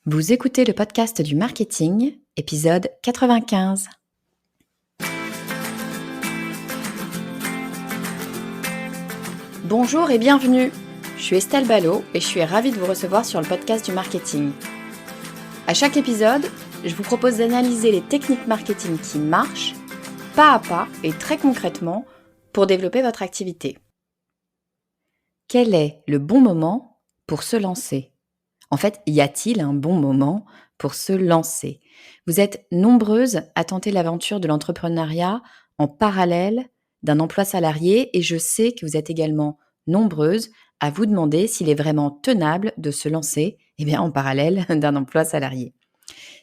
Vous écoutez le podcast du marketing, épisode 95. Bonjour et bienvenue. Je suis Estelle Ballot et je suis ravie de vous recevoir sur le podcast du marketing. À chaque épisode, je vous propose d'analyser les techniques marketing qui marchent, pas à pas et très concrètement, pour développer votre activité. Quel est le bon moment pour se lancer ? En fait, y a-t-il un bon moment pour se lancer ? Vous êtes nombreuses à tenter l'aventure de l'entrepreneuriat en parallèle d'un emploi salarié et je sais que vous êtes également nombreuses à vous demander s'il est vraiment tenable de se lancer en parallèle d'un emploi salarié.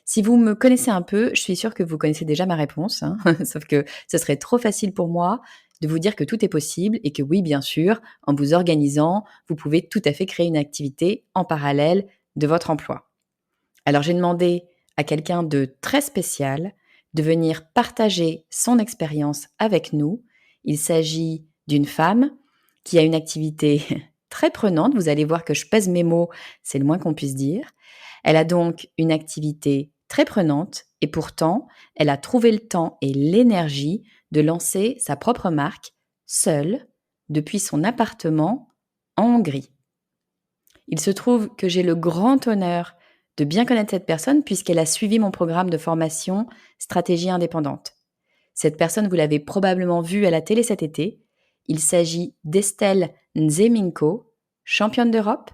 Si vous me connaissez un peu, je suis sûre que vous connaissez déjà ma réponse, sauf que ce serait trop facile pour moi de vous dire que tout est possible et que oui, bien sûr, en vous organisant, vous pouvez tout à fait créer une activité en parallèle de votre emploi. Alors j'ai demandé à quelqu'un de très spécial de venir partager son expérience avec nous. Il s'agit d'une femme qui a une activité très prenante. Vous allez voir que je pèse mes mots, c'est le moins qu'on puisse dire. Elle a donc une activité très prenante et pourtant, elle a trouvé le temps et l'énergie de lancer sa propre marque seule depuis son appartement en Hongrie. Il se trouve que j'ai le grand honneur de bien connaître cette personne puisqu'elle a suivi mon programme de formation Stratégie indépendante. Cette personne, vous l'avez probablement vue à la télé cet été. Il s'agit d'Estelle Nzeminko, championne d'Europe,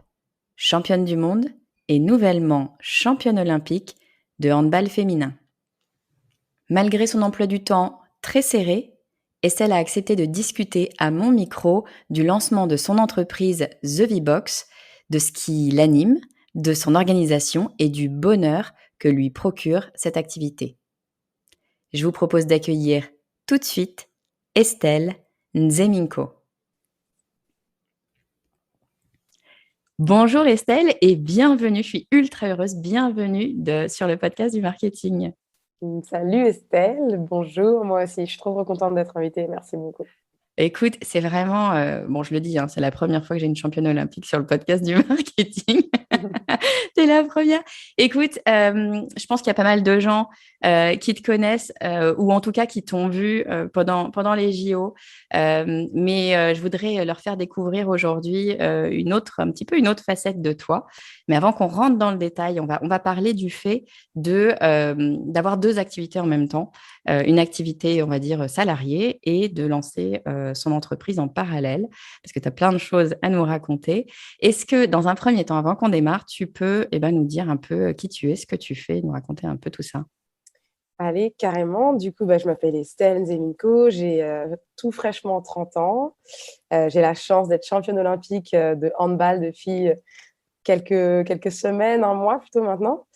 championne du monde et nouvellement championne olympique de handball féminin. Malgré son emploi du temps très serré, Estelle a accepté de discuter à mon micro du lancement de son entreprise The V-Box, de ce qui l'anime, de son organisation et du bonheur que lui procure cette activité. Je vous propose d'accueillir tout de suite Estelle Nzeminko. Bonjour Estelle et bienvenue, je suis ultra heureuse, bienvenue sur le podcast du marketing. Salut Estelle, bonjour, moi aussi, je suis trop contente d'être invitée, merci beaucoup. Écoute, c'est vraiment, je le dis, c'est la première fois que j'ai une championne olympique sur le podcast du marketing. T'es la première. Écoute, je pense qu'il y a pas mal de gens qui te connaissent ou en tout cas qui t'ont vu pendant les JO. Mais je voudrais leur faire découvrir aujourd'hui un petit peu une autre facette de toi. Mais avant qu'on rentre dans le détail, on va parler du fait d'avoir deux activités en même temps. Une activité, on va dire, salariée et de lancer son entreprise en parallèle parce que tu as plein de choses à nous raconter. Est-ce que, dans un premier temps, avant qu'on démarre, tu peux nous dire un peu qui tu es, ce que tu fais, nous raconter un peu tout ça? Allez, carrément, du coup, je m'appelle Estelle Nzeminko, j'ai tout fraîchement 30 ans. J'ai la chance d'être championne olympique de handball de filles quelques semaines, un mois plutôt maintenant.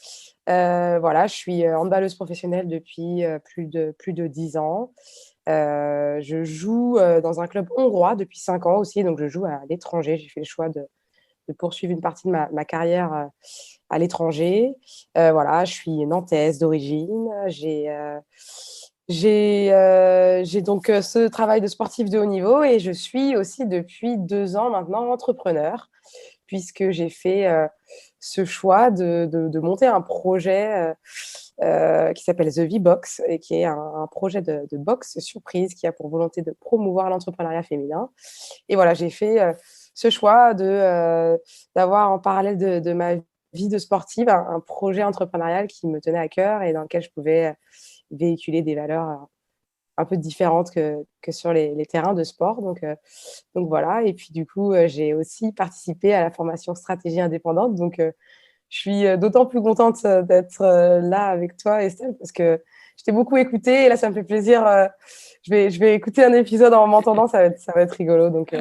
Voilà, je suis handballeuse professionnelle depuis plus de 10 ans. Je joue dans un club hongrois depuis 5 ans aussi, donc je joue à l'étranger. J'ai fait le choix de poursuivre une partie de ma carrière à l'étranger. Voilà, je suis nantaise d'origine. J'ai donc ce travail de sportif de haut niveau et je suis aussi depuis 2 ans maintenant entrepreneur puisque j'ai fait ce choix de monter un projet qui s'appelle The V-Box et qui est un projet de box surprise qui a pour volonté de promouvoir l'entrepreneuriat féminin. Et voilà, j'ai fait ce choix d'avoir en parallèle de ma vie de sportive un projet entrepreneurial qui me tenait à cœur et dans lequel je pouvais véhiculer des valeurs un peu différentes que sur les terrains de sport. Donc voilà. Et puis du coup, j'ai aussi participé à la formation stratégie indépendante. Donc je suis d'autant plus contente d'être là avec toi, Estelle, parce que je t'ai beaucoup écouté et là, ça me fait plaisir. Je vais écouter un épisode en m'entendant, ça va être rigolo. Donc,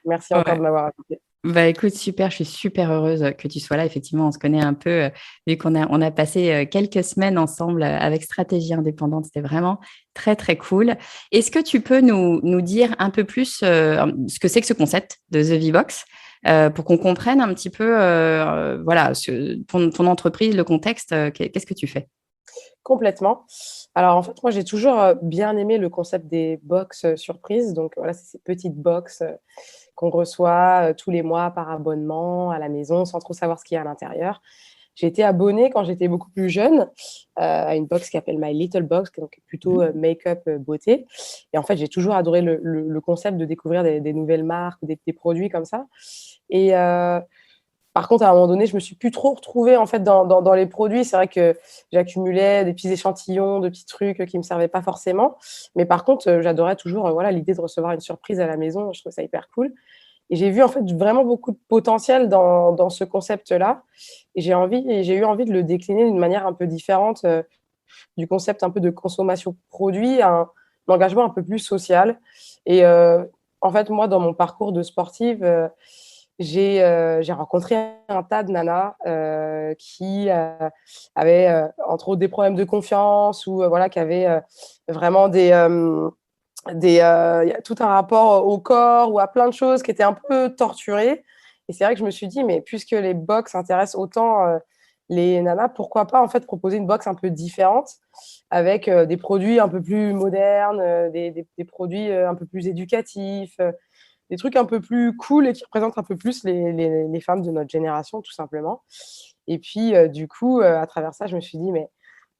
merci encore de Ouais. m'avoir invité. Bah écoute, super, je suis super heureuse que tu sois là. Effectivement, on se connaît un peu, vu qu'on a passé quelques semaines ensemble avec Stratégie Indépendante. C'était vraiment très, très cool. Est-ce que tu peux nous dire un peu plus ce que c'est que ce concept de The V-Box pour qu'on comprenne un petit peu voilà, ton entreprise, le contexte, qu'est-ce que tu fais? Complètement. Alors, en fait, moi, j'ai toujours bien aimé le concept des box surprises. Donc, voilà, c'est ces petites box qu'on reçoit tous les mois par abonnement à la maison sans trop savoir ce qu'il y a à l'intérieur. j'ai été abonnée quand j'étais beaucoup plus jeune à une box qui s'appelle My Little Box, donc plutôt make-up beauté. Et en fait, j'ai toujours adoré le concept de découvrir des nouvelles marques, des produits comme ça. Et par contre, à un moment donné, je me suis plus trop retrouvée en fait dans les produits. C'est vrai que j'accumulais des petits échantillons, de petits trucs qui me servaient pas forcément. Mais par contre, j'adorais toujours voilà l'idée de recevoir une surprise à la maison. Je trouve ça hyper cool. Et j'ai vu en fait vraiment beaucoup de potentiel dans ce concept-là. Et j'ai eu envie de le décliner d'une manière un peu différente du concept un peu de consommation produit à un engagement un peu plus social. Et en fait, moi, dans mon parcours de sportive, j'ai rencontré un tas de nanas qui avaient, entre autres, des problèmes de confiance ou voilà, qui avaient vraiment y a tout un rapport au corps ou à plein de choses qui étaient un peu torturées. Et c'est vrai que je me suis dit, mais puisque les box intéressent autant les nanas, pourquoi pas en fait proposer une box un peu différente avec des produits un peu plus modernes, des produits un peu plus éducatifs, des trucs un peu plus cool et qui représentent un peu plus les femmes de notre génération, tout simplement. Et puis, du coup, à travers ça, je me suis dit, mais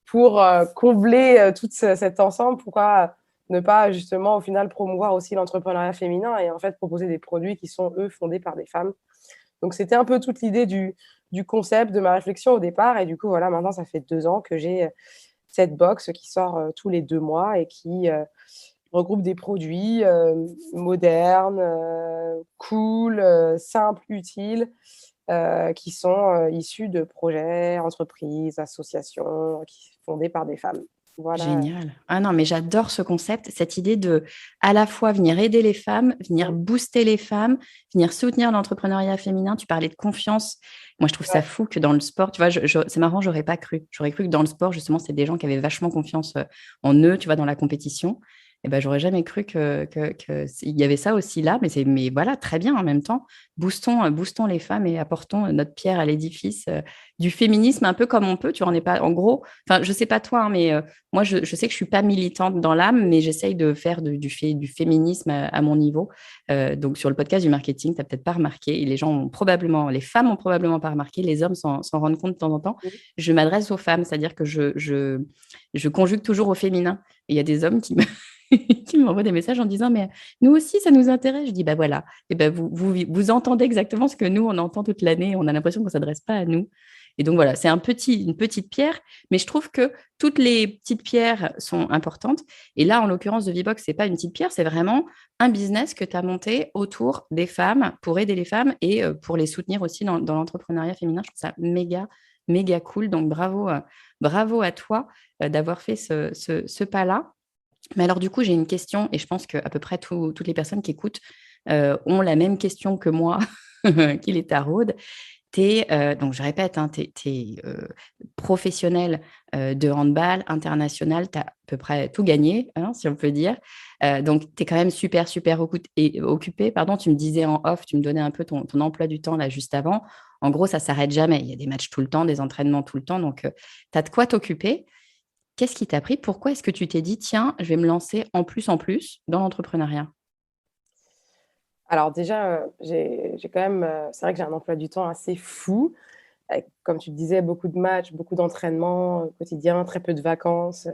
pour combler tout cet ensemble, pourquoi ne pas justement au final promouvoir aussi l'entrepreneuriat féminin et en fait proposer des produits qui sont eux fondés par des femmes. Donc c'était un peu toute l'idée du concept, de ma réflexion au départ. Et du coup, voilà, maintenant ça fait 2 ans que j'ai cette box qui sort tous les 2 mois et qui regroupe des produits modernes, cool, simples, utiles, qui sont issus de projets, entreprises, associations fondées par des femmes. Voilà. Génial. Ah non, mais j'adore ce concept, cette idée de à la fois venir aider les femmes, venir Mmh. booster les femmes, venir soutenir l'entrepreneuriat féminin. Tu parlais de confiance. Moi, je trouve ça Ouais. fou que dans le sport, tu vois, c'est marrant, j'aurais pas cru. J'aurais cru que dans le sport, justement, c'est des gens qui avaient vachement confiance en eux, tu vois, dans la compétition. Et ben, j'aurais jamais cru il y avait ça aussi là, mais voilà, très bien en même temps. Boostons les femmes et apportons notre pierre à l'édifice du féminisme un peu comme on peut. Tu vois, on n'est pas, en gros, enfin, je sais pas toi, hein, mais moi, je sais que je suis pas militante dans l'âme, mais j'essaye de faire du féminisme à mon niveau. Donc, sur le podcast du marketing, tu n'as peut-être pas remarqué, et les femmes ont probablement pas remarqué, les hommes s'en rendent compte de temps en temps. Mmh. Je m'adresse aux femmes, c'est-à-dire que je conjugue toujours au féminin. Et il y a des hommes qui m'envoient des messages en disant, mais nous aussi, ça nous intéresse. Je dis, bah voilà, et ben vous entendez exactement ce que nous, on entend toute l'année. On a l'impression qu'on ne s'adresse pas à nous. Et donc voilà, c'est une petite pierre, mais je trouve que toutes les petites pierres sont importantes. Et là, en l'occurrence de VBox, ce n'est pas une petite pierre, c'est vraiment un business que tu as monté autour des femmes pour aider les femmes et pour les soutenir aussi dans l'entrepreneuriat féminin. Je trouve ça méga, méga cool. Donc bravo à toi d'avoir fait ce pas-là. Mais alors, du coup, j'ai une question et je pense qu'à peu près toutes les personnes qui écoutent ont la même question que moi, qui les taraude. Donc, je répète, hein, tu es professionnel de handball international, tu as à peu près tout gagné, hein, si on peut dire. Donc, tu es quand même super, super occupé. Pardon, tu me disais en off, tu me donnais un peu ton emploi du temps là juste avant. En gros, ça ne s'arrête jamais. Il y a des matchs tout le temps, des entraînements tout le temps. Donc, tu as de quoi t'occuper. Qu'est-ce qui t'a pris? Pourquoi est-ce que tu t'es dit, tiens, je vais me lancer en plus dans l'entrepreneuriat? Alors déjà, j'ai quand même, c'est vrai que j'ai un emploi du temps assez fou avec, comme tu le disais, beaucoup de matchs, beaucoup d'entraînements quotidiens, très peu de vacances.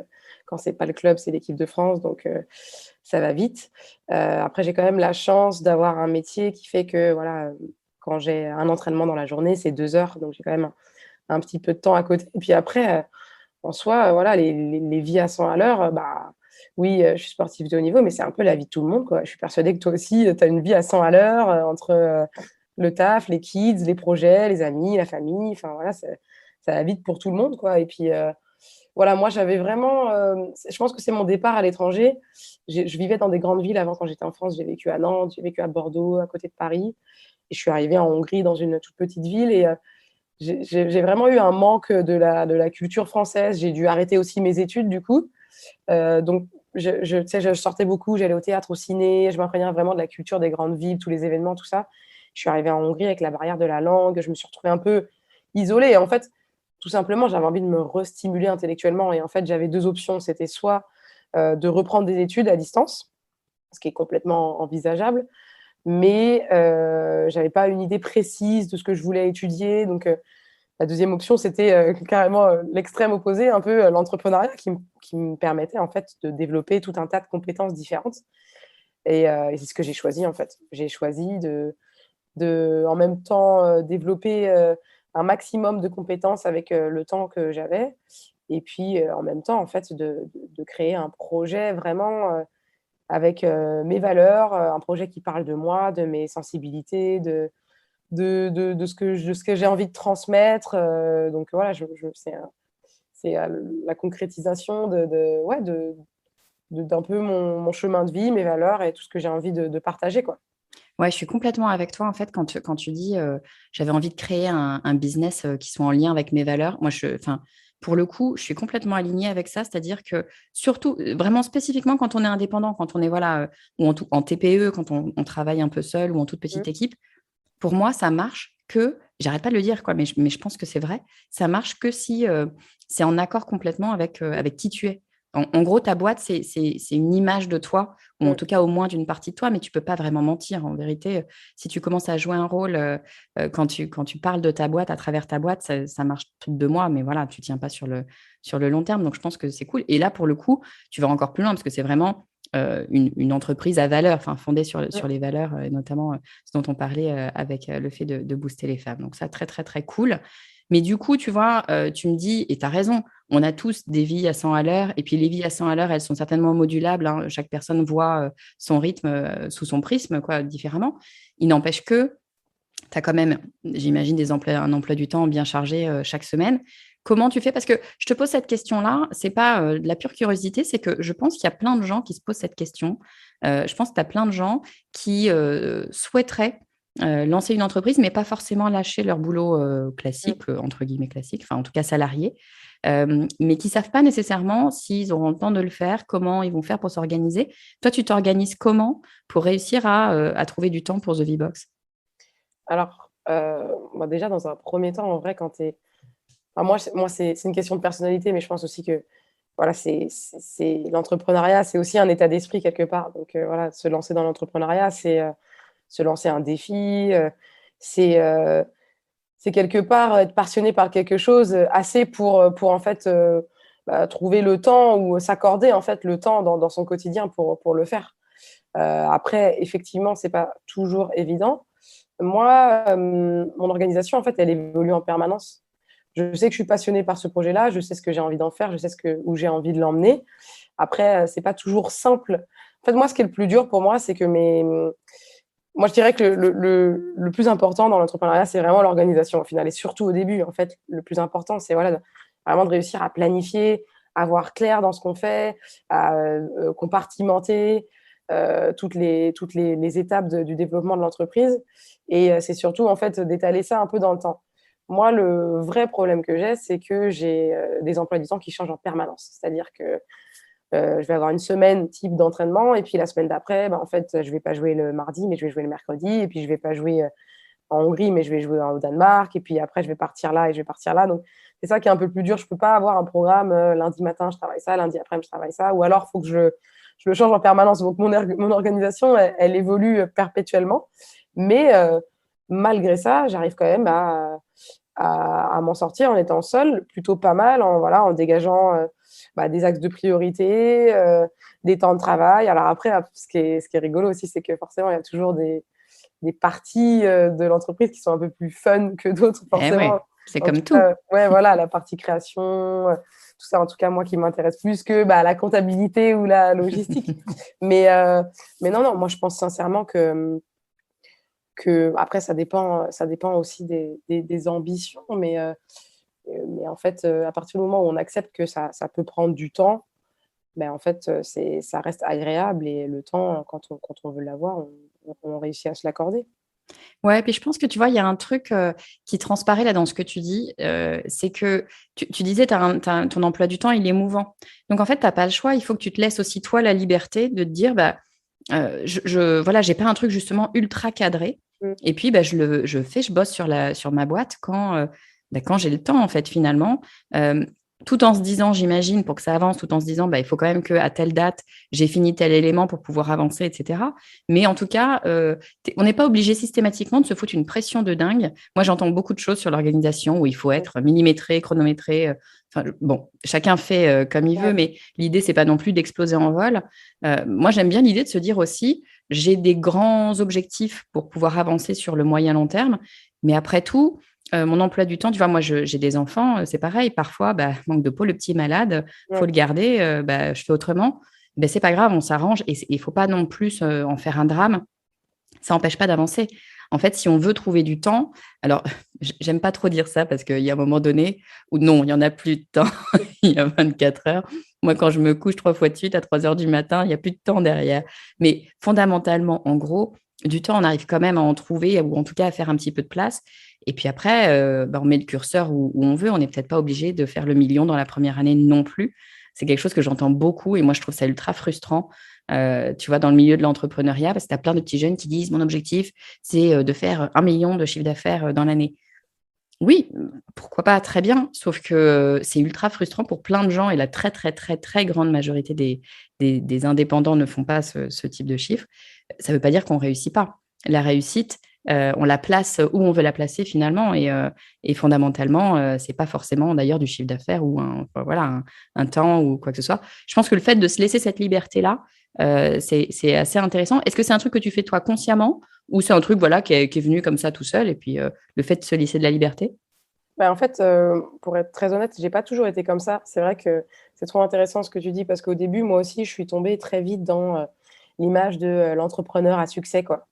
Quand c'est pas le club, c'est l'équipe de France, donc ça va vite. Après, j'ai quand même la chance d'avoir un métier qui fait que, voilà, quand j'ai un entraînement dans la journée, c'est 2 heures, donc j'ai quand même un petit peu de temps à côté. Et puis après, en soi, voilà, les vies à 100 à l'heure, bah, oui, je suis sportive de haut niveau, mais c'est un peu la vie de tout le monde, quoi. Je suis persuadée que toi aussi, tu as une vie à 100 à l'heure, entre, le taf, les kids, les projets, les amis, la famille, enfin voilà, ça va vite pour tout le monde, quoi. Et puis, voilà, moi, j'avais vraiment, je pense que c'est mon départ à l'étranger. Je vivais dans des grandes villes avant quand j'étais en France. J'ai vécu à Nantes, j'ai vécu à Bordeaux, à côté de Paris et je suis arrivée en Hongrie dans une toute petite ville et j'ai vraiment eu un manque de la culture française. J'ai dû arrêter aussi mes études du coup. Donc tu sais, je sortais beaucoup, j'allais au théâtre, au ciné, je m'imprégnais vraiment de la culture des grandes villes, tous les événements, tout ça. Je suis arrivée en Hongrie avec la barrière de la langue, je me suis retrouvée un peu isolée et en fait, tout simplement, j'avais envie de me restimuler intellectuellement et en fait, j'avais 2 options. C'était soit, de reprendre des études à distance, ce qui est complètement envisageable, mais j'avais pas une idée précise de ce que je voulais étudier donc La deuxième option, c'était carrément l'extrême opposé, un peu l'entrepreneuriat qui me permettait en fait de développer tout un tas de compétences différentes. Et c'est ce que j'ai choisi en fait. J'ai choisi de en même temps développer un maximum de compétences avec le temps que j'avais. Et puis en même temps, en fait, de créer un projet vraiment avec mes valeurs, un projet qui parle de moi, de mes sensibilités, de ce que j'ai envie de transmettre. Donc voilà, c'est la concrétisation ouais, d'un peu mon chemin de vie, mes valeurs et tout ce que j'ai envie de partager, quoi. Ouais, je suis complètement avec toi, en fait, quand tu dis j'avais envie de créer un business qui soit en lien avec mes valeurs. Moi, enfin, pour le coup, je suis complètement alignée avec ça. C'est-à-dire que, surtout, vraiment spécifiquement quand on est indépendant, quand on est voilà, ou en TPE, quand on travaille un peu seul ou en toute petite Mmh. équipe, pour moi, ça marche que, j'arrête pas de le dire, quoi, mais je pense que c'est vrai, ça marche que si c'est en accord complètement avec qui tu es. En gros, ta boîte, c'est une image de toi, ou en Mmh. tout cas au moins d'une partie de toi, mais tu peux pas vraiment mentir. En vérité, si tu commences à jouer un rôle quand tu parles de ta boîte, à travers ta boîte, ça marche tout de mois, mais voilà, tu tiens pas sur le long terme. Donc, je pense que c'est cool. Et là, pour le coup, tu vas encore plus loin parce que c'est vraiment une entreprise à valeur, enfin, fondée sur les valeurs, et notamment ce dont on parlait avec le fait de booster les femmes. Donc ça, très, très, très cool. Mais du coup, tu vois, tu me dis, et tu as raison, on a tous des vies à 100 à l'heure, et puis les vies à 100 à l'heure, elles sont certainement modulables, hein. Chaque personne voit son rythme sous son prisme, quoi, différemment. Il n'empêche que tu as quand même, j'imagine, un emploi du temps bien chargé chaque semaine. Comment tu fais? Parce que je te pose cette question-là, c'est pas de la pure curiosité, c'est que je pense qu'il y a plein de gens qui se posent cette question. Je pense que tu as plein de gens qui souhaiteraient lancer une entreprise, mais pas forcément lâcher leur boulot Mmh. classique, entre guillemets classique, enfin en tout cas salarié, mais qui ne savent pas nécessairement s'ils auront le temps de le faire, comment ils vont faire pour s'organiser. Toi, tu t'organises comment pour réussir à trouver du temps pour The V-Box? Alors, bah, déjà, dans un premier temps, en vrai, quand tu es enfin, moi, c'est une question de personnalité, mais je pense aussi que, voilà, c'est l'entrepreneuriat, c'est aussi un état d'esprit quelque part. Donc voilà, se lancer dans l'entrepreneuriat, c'est se lancer un défi, c'est, heu, c'est quelque part être passionné par quelque chose, assez pour en fait, bah, trouver le temps ou s'accorder, en fait, le temps dans son quotidien pour le faire. Après, effectivement, c'est pas toujours évident. Moi, mon organisation, en fait, elle évolue en permanence. Je sais que je suis passionnée par ce projet-là, je sais ce que j'ai envie d'en faire, je sais où j'ai envie de l'emmener. Après, c'est pas toujours simple. En fait, moi, ce qui est le plus dur pour moi, c'est que moi, je dirais que le plus important dans l'entrepreneuriat, c'est vraiment l'organisation au final et surtout au début. En fait, le plus important, c'est voilà, vraiment de réussir à planifier, à voir clair dans ce qu'on fait, à compartimenter les étapes du développement de l'entreprise. Et c'est surtout en fait d'étaler ça un peu dans le temps. Moi, le vrai problème que j'ai, c'est que j'ai des emplois du temps qui changent en permanence. C'est-à-dire que je vais avoir une semaine type d'entraînement et puis la semaine d'après, bah, en fait, je vais pas jouer le mardi, mais je vais jouer le mercredi et puis je vais pas jouer, en Hongrie, mais je vais jouer au Danemark et puis après je vais partir là et je vais partir là. Donc c'est ça qui est un peu plus dur. Je peux pas avoir un programme, lundi matin je travaille ça, lundi après je travaille ça ou alors il faut que je le change en permanence. Donc mon organisation, elle évolue, perpétuellement. Mais malgré ça, j'arrive quand même à m'en sortir en étant seule, plutôt pas mal, en voilà, en dégageant, bah, des axes de priorité, des temps de travail. Alors après, ce qui est rigolo aussi, c'est que forcément, il y a toujours des parties, de l'entreprise qui sont un peu plus fun que d'autres Eh forcément. ouais, c'est En tout comme tout. cas, ouais, voilà, la partie création, tout ça, en tout cas, moi, qui m'intéresse plus que, bah, la comptabilité ou la logistique. Mais mais non, non, moi, je pense sincèrement que après ça dépend aussi des ambitions, mais en fait, à partir du moment où on accepte que ça peut prendre du temps, ben, en fait, ça reste agréable et le temps, quand on veut l'avoir, on réussit à se l'accorder. Ouais, puis je pense que tu vois, il y a un truc qui transparaît là dans ce que tu dis, c'est que tu disais ton emploi du temps, il est mouvant. Donc en fait, tu n'as pas le choix, il faut que tu te laisses aussi toi la liberté de te dire, bah, voilà, j'ai pas un truc justement ultra cadré. Mmh. Et puis, bah, je bosse sur ma boîte quand j'ai le temps, en fait, finalement. tout en se disant, j'imagine, pour que ça avance, tout en se disant, bah, il faut quand même qu'à telle date, j'ai fini tel élément pour pouvoir avancer, etc. Mais en tout cas, on n'est pas obligé systématiquement de se foutre une pression de dingue. Moi, j'entends beaucoup de choses sur l'organisation où il faut être millimétré, chronométré. Enfin, bon, chacun fait comme il veut, mais l'idée, c'est pas non plus d'exploser en vol. Moi, j'aime bien l'idée de se dire aussi, j'ai des grands objectifs pour pouvoir avancer sur le moyen long terme, mais après tout, mon emploi du temps, tu vois, moi, j'ai des enfants, c'est pareil. Parfois, bah, manque de peau, le petit est malade, faut le garder, bah, je fais autrement. Ben, c'est pas grave, on s'arrange et il faut pas non plus en faire un drame. Ça n'empêche pas d'avancer. En fait, si on veut trouver du temps, alors j'aime pas trop dire ça parce qu'il y a un moment donné où non, il y en a plus de temps, il y a 24 heures. Moi, quand je me couche 3 fois de suite à 3 heures du matin, il n'y a plus de temps derrière. Mais fondamentalement, en gros, du temps, on arrive quand même à en trouver ou en tout cas à faire un petit peu de place. Et puis après, on met le curseur où on veut. On n'est peut-être pas obligé de faire le million dans la première année non plus. C'est quelque chose que j'entends beaucoup et moi, je trouve ça ultra frustrant. Tu vois, dans le milieu de l'entrepreneuriat, parce que tu as plein de petits jeunes qui disent, mon objectif, c'est de faire 1 million de chiffre d'affaires dans l'année. Oui, pourquoi pas, très bien, sauf que c'est ultra frustrant pour plein de gens et la très, très, très, très grande majorité des indépendants ne font pas ce type de chiffre. Ça ne veut pas dire qu'on ne réussit pas. La réussite, on la place où on veut la placer finalement et fondamentalement, ce n'est pas forcément d'ailleurs du chiffre d'affaires ou un temps ou quoi que ce soit. Je pense que le fait de se laisser cette liberté-là, c'est assez intéressant. Est-ce que c'est un truc que tu fais toi consciemment ou c'est un truc voilà, qui est venu comme ça tout seul et puis le fait de se laisser de la liberté? Bah, en fait, pour être très honnête, j'ai pas toujours été comme ça. C'est vrai que c'est trop intéressant ce que tu dis parce qu'au début, moi aussi, je suis tombée très vite dans, l'image de, l'entrepreneur à succès, quoi.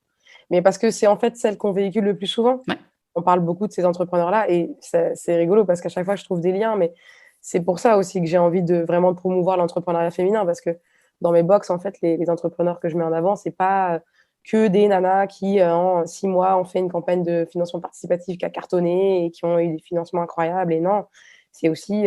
Mais parce que c'est en fait celle qu'on véhicule le plus souvent. Ouais. On parle beaucoup de ces entrepreneurs-là et c'est rigolo parce qu'à chaque fois, je trouve des liens, mais c'est pour ça aussi que j'ai envie de vraiment promouvoir l'entrepreneuriat féminin parce que dans mes box, en fait, les entrepreneurs que je mets en avant, c'est pas, que des nanas qui, en 6 mois, ont fait une campagne de financement participatif qui a cartonné et qui ont eu des financements incroyables et non, c'est aussi,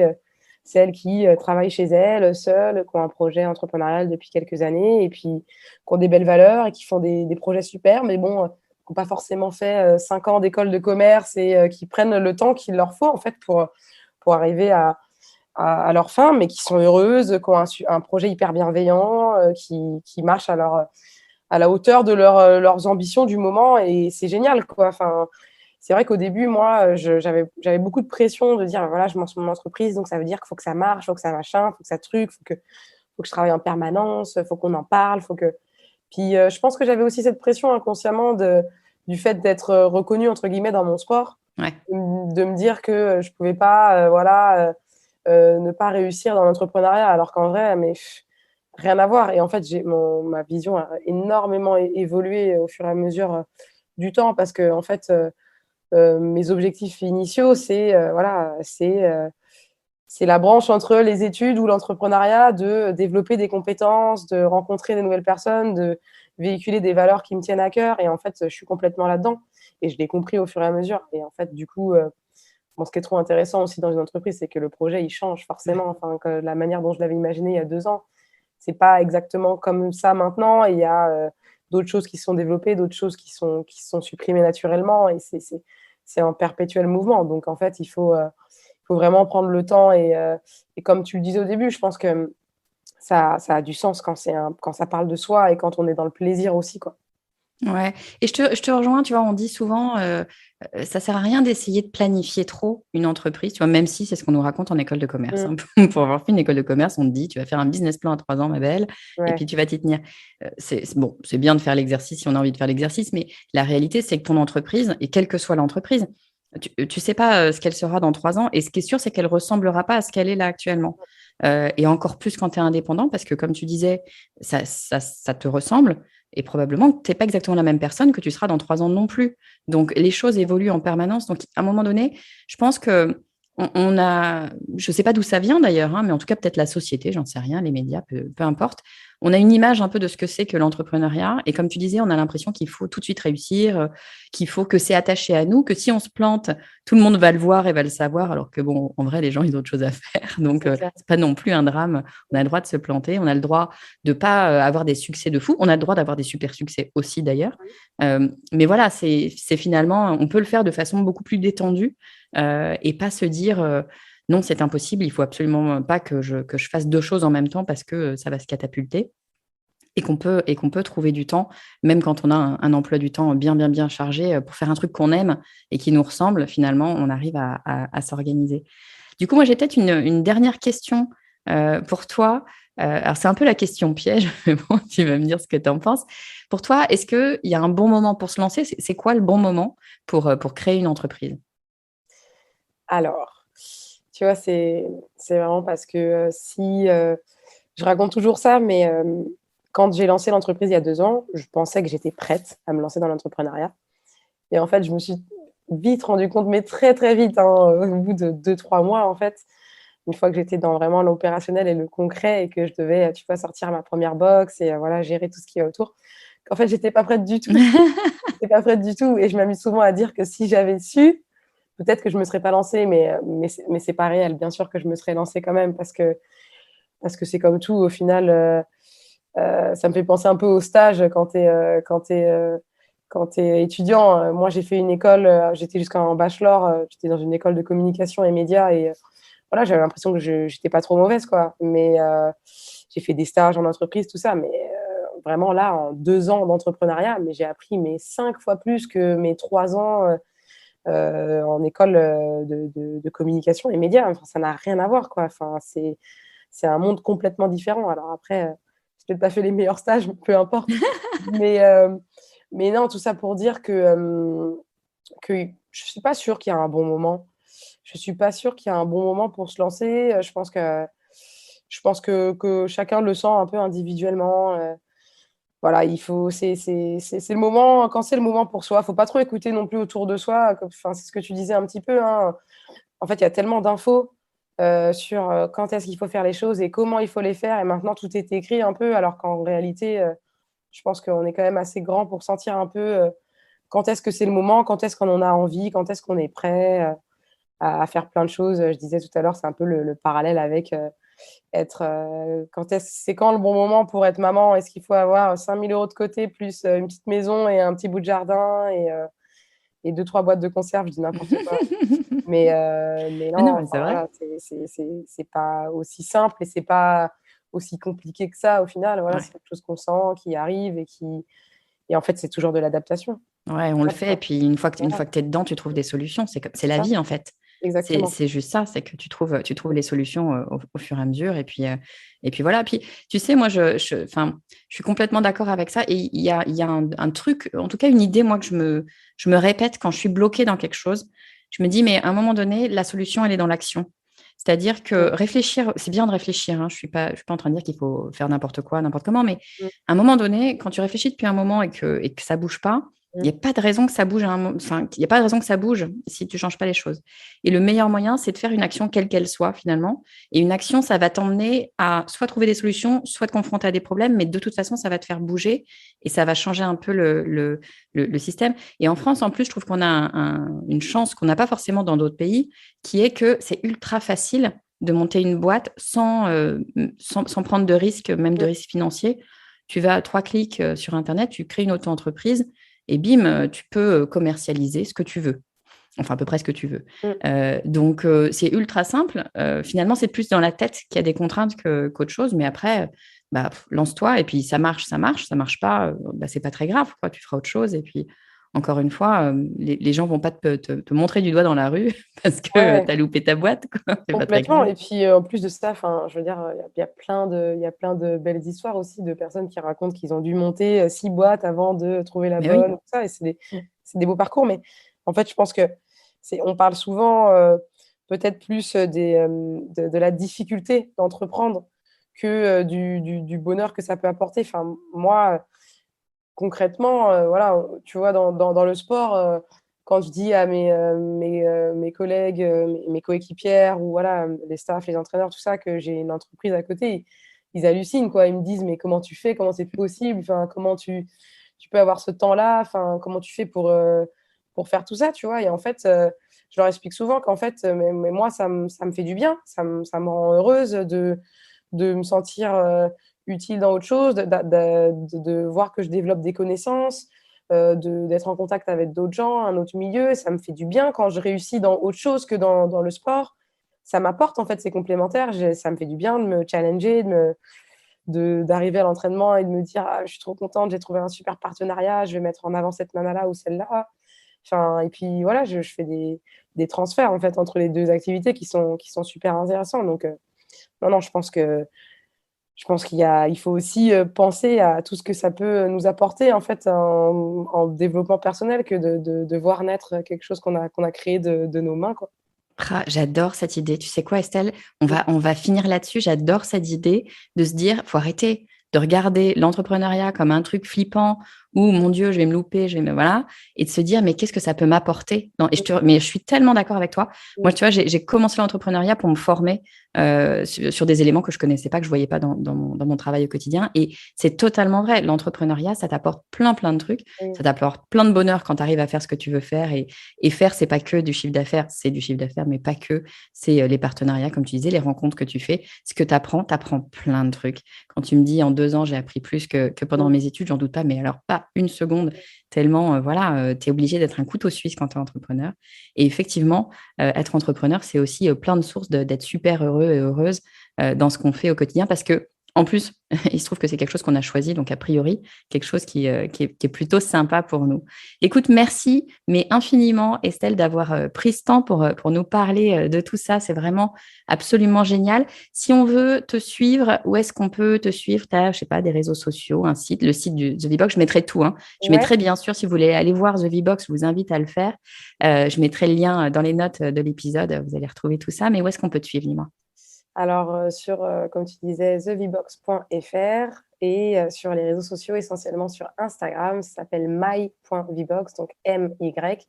celles qui, travaillent chez elles, seules, qui ont un projet entrepreneurial depuis quelques années et puis qui ont des belles valeurs et qui font des projets super, mais bon, qui ont pas forcément fait, 5 ans d'école de commerce et qui prennent le temps qu'il leur faut, en fait, pour arriver à leur fin, mais qui sont heureuses, qui ont un projet hyper bienveillant, qui marchent à la hauteur de leurs ambitions du moment et c'est génial, quoi. Enfin, c'est vrai qu'au début, moi, j'avais beaucoup de pression de dire, voilà, je lance mon entreprise, donc ça veut dire qu'il faut que ça marche, il faut que ça machin, il faut que ça truc, faut que je travaille en permanence, il faut qu'on en parle, faut que... Puis, je pense que j'avais aussi cette pression inconsciemment du fait d'être reconnue, entre guillemets, dans mon sport, Ouais. de me dire que je pouvais pas, ne pas réussir dans l'entrepreneuriat, alors qu'en vrai, mais rien à voir. Et en fait, ma vision a énormément évolué au fur et à mesure du temps parce que, en fait, mes objectifs initiaux, c'est la branche entre les études ou l'entrepreneuriat, de développer des compétences, de rencontrer des nouvelles personnes, de véhiculer des valeurs qui me tiennent à cœur. Et en fait, je suis complètement là-dedans. Et je l'ai compris au fur et à mesure. Et en fait, du coup, bon, ce qui est trop intéressant aussi dans une entreprise, c'est que le projet, il change forcément. Enfin, que la manière dont je l'avais imaginé il y a 2 ans, c'est pas exactement comme ça maintenant. Il y a d'autres choses qui sont développées, d'autres choses qui sont supprimées naturellement. Et c'est un perpétuel mouvement. Donc, en fait, il faut vraiment prendre le temps. Et comme tu le disais au début, je pense que ça a du sens quand ça parle de soi et quand on est dans le plaisir aussi, quoi. Ouais, et je te rejoins, tu vois, on dit souvent, ça sert à rien d'essayer de planifier trop une entreprise, tu vois, même si c'est ce qu'on nous raconte en école de commerce, hein. Pour avoir fait une école de commerce, on te dit, tu vas faire un business plan à 3 ans, ma belle, et Ouais. puis tu vas t'y tenir. Bon, c'est bien de faire l'exercice si on a envie de faire l'exercice, mais la réalité, c'est que ton entreprise, et quelle que soit l'entreprise, tu sais pas ce qu'elle sera dans 3 ans, et ce qui est sûr, c'est qu'elle ressemblera pas à ce qu'elle est là actuellement. Et encore plus quand tu es indépendant, parce que comme tu disais, ça te ressemble. Et probablement que tu n'es pas exactement la même personne que tu seras dans 3 ans non plus. Donc, les choses évoluent en permanence. Donc, à un moment donné, je pense que on a, je ne sais pas d'où ça vient d'ailleurs, hein, mais en tout cas, peut-être la société, j'en sais rien, les médias, peu importe. On a une image un peu de ce que c'est que l'entrepreneuriat. Et comme tu disais, on a l'impression qu'il faut tout de suite réussir, qu'il faut que c'est attaché à nous, que si on se plante, tout le monde va le voir et va le savoir, alors que, bon, en vrai, les gens, ils ont autre chose à faire. Donc, C'est clair. c'est pas non plus un drame. On a le droit de se planter, on a le droit de pas avoir des succès de fou. On a le droit d'avoir des super succès aussi, d'ailleurs. Mais voilà, c'est finalement, on peut le faire de façon beaucoup plus détendue et pas se dire non, c'est impossible, il faut absolument pas que je fasse deux choses en même temps parce que ça va se catapulter. Et qu'on peut trouver du temps, même quand on a un emploi du temps bien, bien, bien chargé, pour faire un truc qu'on aime et qui nous ressemble, finalement, on arrive à s'organiser. Du coup, moi, j'ai peut-être une dernière question pour toi. Alors, c'est un peu la question piège, mais bon, tu vas me dire ce que tu en penses. Pour toi, est-ce qu'il y a un bon moment pour se lancer? C'est quoi le bon moment pour créer une entreprise? Alors, tu vois, c'est vraiment parce que si je raconte toujours ça, mais quand j'ai lancé l'entreprise il y a 2 ans, je pensais que j'étais prête à me lancer dans l'entrepreneuriat. Et en fait, je me suis vite rendu compte, mais très très vite, hein, au bout de 2, 3 mois, en fait, une fois que j'étais dans vraiment l'opérationnel et le concret et que je devais, tu vois, sortir ma première box et voilà, gérer tout ce qui est autour, qu'en fait, j'étais pas prête du tout. J'étais pas prête du tout. Et je m'amuse souvent à dire que si j'avais su, peut-être que je me serais pas lancée, mais c'est pas réel. Bien sûr que je me serais lancée quand même parce que c'est comme tout au final. Ça me fait penser un peu au stage quand t'es étudiant. Moi, j'ai fait une école, j'étais jusqu'en bachelor, j'étais dans une école de communication et médias et voilà, j'avais l'impression que j'étais pas trop mauvaise, quoi. Mais j'ai fait des stages en entreprise, tout ça, mais vraiment là, en 2 ans d'entrepreneuriat, mais j'ai appris 5 fois plus que mes 3 ans en école de communication et médias. Enfin, ça n'a rien à voir, quoi. Enfin, c'est un monde complètement différent. Alors après, j'ai peut-être pas fait les meilleurs stages, peu importe. Mais, mais non, tout ça pour dire que je suis pas sûre qu'il y a un bon moment. Je suis pas sûre qu'il y a un bon moment pour se lancer. Je pense que chacun le sent un peu individuellement. Voilà, il faut c'est le moment quand c'est le moment pour soi. Faut pas trop écouter non plus autour de soi, comme enfin, c'est ce que tu disais un petit peu, hein. En fait, il y a tellement d'infos, sur, quand est-ce qu'il faut faire les choses et comment il faut les faire et maintenant tout est écrit un peu alors qu'en réalité, je pense qu'on est quand même assez grand pour sentir un peu, quand est-ce que c'est le moment, quand est-ce qu'on en a envie, quand est-ce qu'on est prêt, à faire plein de choses. Je disais tout à l'heure, c'est un peu le parallèle avec, être, c'est quand le bon moment pour être maman? Est-ce qu'il faut avoir 5 000 € de côté plus, une petite maison et un petit bout de jardin et 2, 3 boîtes de conserve? Je dis n'importe quoi. Mais Mais non, non, mais c'est enfin vrai. voilà, c'est pas aussi simple et c'est pas aussi compliqué que ça au final. Voilà, Ouais. c'est quelque chose qu'on sent, qui arrive et en fait, c'est toujours de l'adaptation. Ouais, on le Ça, fait. Et puis, une voilà, fois que tu es dedans, tu trouves des solutions. C'est c'est la ça, vie, en fait. C'est, exactement. c'est juste ça, c'est que tu trouves les solutions au fur et à mesure. Et puis voilà. Puis, tu sais, moi, enfin, je suis complètement d'accord avec ça. Et il y a un truc, en tout cas, une idée, moi, que je me répète quand je suis bloquée dans quelque chose. Je me dis, mais à un moment donné, la solution, elle est dans l'action. C'est-à-dire Mmh, que réfléchir, c'est bien de réfléchir, hein. Je suis pas en train de dire qu'il faut faire n'importe quoi, n'importe comment, mais mmh, à un moment donné, quand tu réfléchis depuis un moment et que ça bouge pas, il mmh. n'y a pas de raison que ça bouge enfin, il y a pas de raison que ça bouge si tu changes pas les choses. Et le meilleur moyen, c'est de faire une action quelle qu'elle soit finalement. Et une action, ça va t'emmener à soit trouver des solutions, soit te confronter à des problèmes, mais de toute façon, ça va te faire bouger et ça va changer un peu le système. Et en France, en plus, je trouve qu'on a une chance qu'on n'a pas forcément dans d'autres pays, qui est que c'est ultra facile de monter une boîte sans prendre de risques, même de Mmh. risques financiers. Tu vas à 3 clics sur Internet, tu crées une auto-entreprise et bim, tu peux commercialiser ce que tu veux. Enfin, à peu près ce que tu veux. Mmh. Donc, c'est ultra simple. Finalement, c'est plus dans la tête qu'il y a des contraintes qu'autre chose. Mais après, bah, lance-toi et puis ça marche, ça marche. Ça marche pas, bah, c'est pas très grave, quoi. Tu feras autre chose. Et puis, encore une fois, les gens vont pas te montrer du doigt dans la rue parce que tu Ouais, as loupé ta boîte, quoi. C'est pas très complètement grave. et puis, en plus de ça, enfin, je veux dire, il y a plein de belles histoires aussi de personnes qui racontent qu'ils ont dû monter, 6 boîtes avant de trouver la Mais oui. bonne, tout ça et c'est des beaux parcours mais en fait, je pense que on parle souvent, peut-être plus, de la difficulté d'entreprendre que, du bonheur que ça peut apporter. Enfin, moi, concrètement, voilà, tu vois, dans le sport, quand je dis à mes collègues, mes coéquipières ou voilà, les staffs, les entraîneurs, tout ça, que j'ai une entreprise à côté, ils hallucinent, quoi. Ils me disent: «Mais comment tu fais? Comment c'est possible? Enfin, comment tu peux avoir ce temps-là? Enfin, comment tu fais pour faire tout ça?» tu vois? Et en fait, je leur explique souvent qu'en fait, mais moi, ça me fait du bien. Ça me rend heureuse de me sentir, utile dans autre chose, de voir que je développe des connaissances, d'être en contact avec d'autres gens, un autre milieu. Ça me fait du bien quand je réussis dans autre chose que dans le sport. ça m'apporte, en fait, c'est complémentaire. Ça me fait du bien de me challenger, d'arriver à l'entraînement et de me dire: «Ah, je suis trop contente, j'ai trouvé un super partenariat, je vais mettre en avant cette nana-là ou celle-là». Enfin, et puis voilà, je fais des transferts, en fait, entre les 2 activités qui sont super intéressants. Donc non, non, je pense il faut aussi, penser à tout ce que ça peut nous apporter, en fait, en développement personnel, que de voir naître quelque chose qu'on a créé de nos mains, quoi. J'adore cette idée. Tu sais quoi, Estelle? On va finir là-dessus. J'adore cette idée de se dire, faut arrêter de regarder l'entrepreneuriat comme un truc flippant où, mon Dieu, je vais me louper, voilà, et de se dire, mais qu'est-ce que ça peut m'apporter? Non, mais je suis tellement d'accord avec toi. Moi, tu vois, j'ai commencé l'entrepreneuriat pour me former sur des éléments que je connaissais pas, que je voyais pas dans mon travail au quotidien. Et c'est totalement vrai. L'entrepreneuriat, ça t'apporte plein de trucs. Mmh. Ça t'apporte plein de bonheur quand tu arrives à faire ce que tu veux faire. Et faire, c'est pas que du chiffre d'affaires, c'est du chiffre d'affaires, mais pas que. C'est les partenariats, comme tu disais, les rencontres que tu fais. Ce que tu apprends plein de trucs. Quand tu me dis en 2 ans, j'ai appris plus que pendant Mmh. mes études, j'en doute pas, mais alors pas une seconde, tellement, voilà, tu es obligé d'être un couteau suisse quand tu es entrepreneur. Et effectivement, être entrepreneur, c'est aussi plein de sources d'être super heureux et heureuse dans ce qu'on fait au quotidien parce que, en plus, il se trouve que c'est quelque chose qu'on a choisi, donc a priori, quelque chose qui est plutôt sympa pour nous. Écoute, merci, mais infiniment, Estelle, d'avoir pris ce temps pour nous parler de tout ça. C'est vraiment absolument génial. Si on veut te suivre, où est-ce qu'on peut te suivre? Tu as, je sais pas, des réseaux sociaux, un site, le site du The V-Box. Je mettrai tout, hein. Je Ouais. mettrai bien sûr, si vous voulez aller voir The V-Box, je vous invite à le faire. Je mettrai le lien dans les notes de l'épisode. Vous allez retrouver tout ça. Mais où est-ce qu'on peut te suivre, dis-moi? Alors, comme tu disais, thevbox.fr et sur les réseaux sociaux, essentiellement sur Instagram, ça s'appelle my.vbox, donc my.vbox.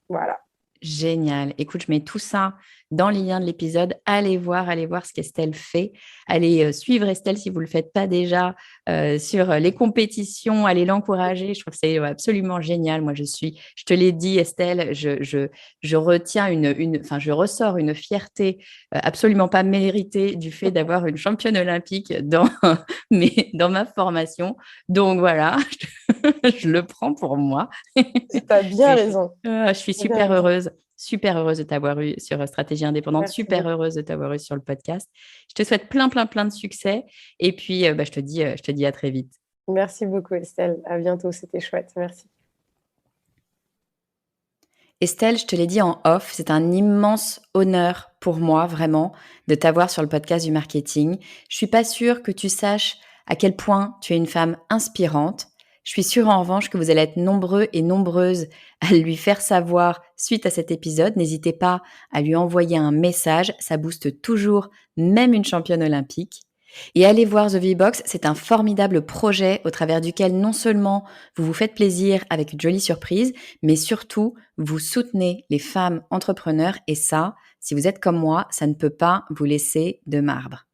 Voilà. Génial. Écoute, je mets tout ça dans les liens de l'épisode. Allez voir ce qu'Estelle fait. Allez suivre Estelle si vous ne le faites pas déjà sur les compétitions. Allez l'encourager. Je trouve que c'est absolument génial. Moi, je te l'ai dit, Estelle, je retiens enfin, je ressors une fierté absolument pas méritée du fait d'avoir une championne olympique dans ma formation. Donc voilà, je le prends pour moi. Tu as bien raison. Je suis Tu as bien raison. super heureuse de t'avoir eu sur Stratégie Indépendante, Merci super beaucoup. heureuse de t'avoir eu sur le podcast. Je te souhaite plein de succès et puis je te dis à très vite. Merci beaucoup, Estelle. À bientôt, c'était chouette. Merci. Estelle, je te l'ai dit en off, c'est un immense honneur pour moi, vraiment, de t'avoir sur le podcast du marketing. Je suis pas sûre que tu saches à quel point tu es une femme inspirante. Je suis sûre en revanche que vous allez être nombreux et nombreuses à lui faire savoir suite à cet épisode. N'hésitez pas à lui envoyer un message, ça booste toujours, même une championne olympique. Et allez voir The V-Box, c'est un formidable projet au travers duquel non seulement vous vous faites plaisir avec une jolie surprise, mais surtout vous soutenez les femmes entrepreneurs et ça, si vous êtes comme moi, ça ne peut pas vous laisser de marbre.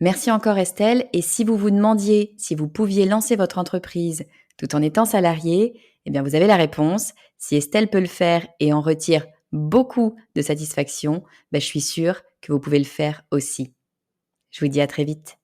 Merci encore Estelle et si vous vous demandiez si vous pouviez lancer votre entreprise tout en étant salarié, eh bien vous avez la réponse. Si Estelle peut le faire et en retire beaucoup de satisfaction, je suis sûre que vous pouvez le faire aussi. Je vous dis à très vite.